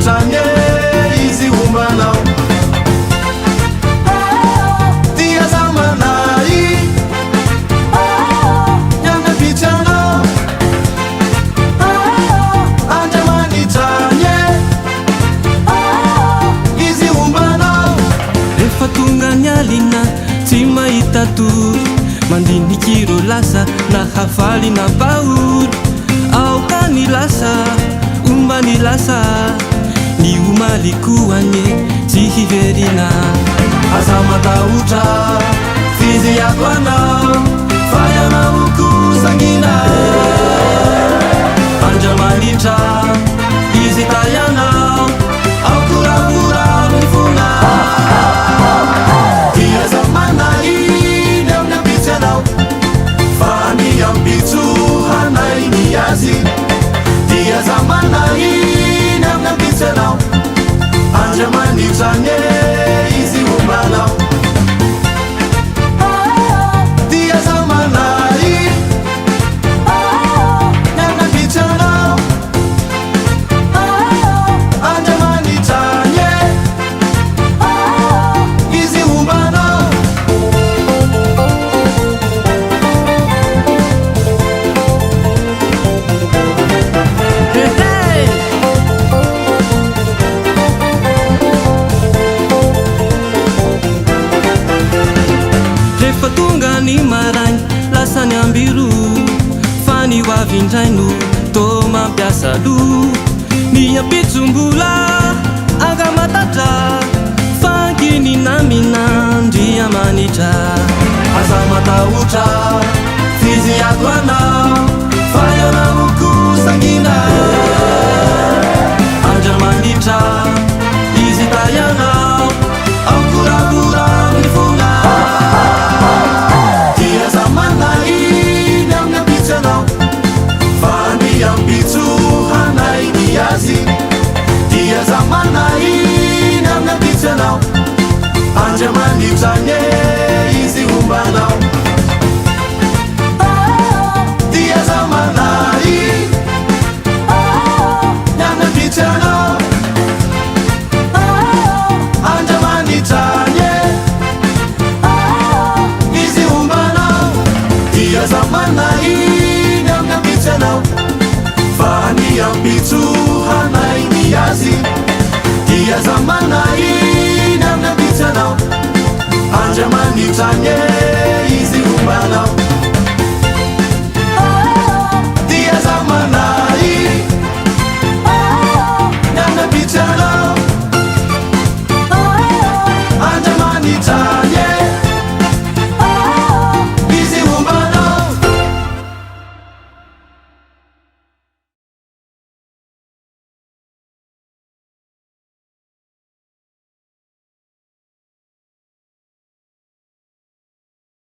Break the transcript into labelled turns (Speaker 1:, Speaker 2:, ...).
Speaker 1: tanye izi umbanao dia zamanai nyanga pichano andamani tanye izi umbanao
Speaker 2: rehefa tonga ny alina tsy mahita tory mandinikiro lasa na hafaly na baory aoka ny lasa omba ny lasa ny omalikoanye tsy hiverina
Speaker 1: aza matahotra fizy ako anao fa ianaoko sangina andramanitra izy tayanao aokorakora mifona dia zamanahiny amin'ny ambitsy anao fa ny ambitso hanainy azy dia zamanahiny amin'ny ambitsy anao andramanitranye izy ombanao dia zamanahiny amin'ny ambitsy anao andramanitranye izy ombanao
Speaker 2: rehefa tonga ny marainy lasa ny ambiro fa ny hoavindraino tô mampiasa lo ny ampitsombola angamatatra fanginy naminandria manitra
Speaker 1: aza matahotra fizy ako anao fa ianaoko sangina andramanditra izy tayanao aokorakora mifona dia zamanahiny amin'ny ambitsy anao fa ny ambitso hanainy azy dia zamanahiny amin'ny ambitsy anao andramanitranye izy ombanao dia zamanahiny amin'ny ambitsy anao andramanitranye izy ombanao dia zamanahiny amin'ny ambitsy anao fa ny ambitso hanainy azy dia zamanahiny amin'ny ambitsy anao andramanitranye izy ombanao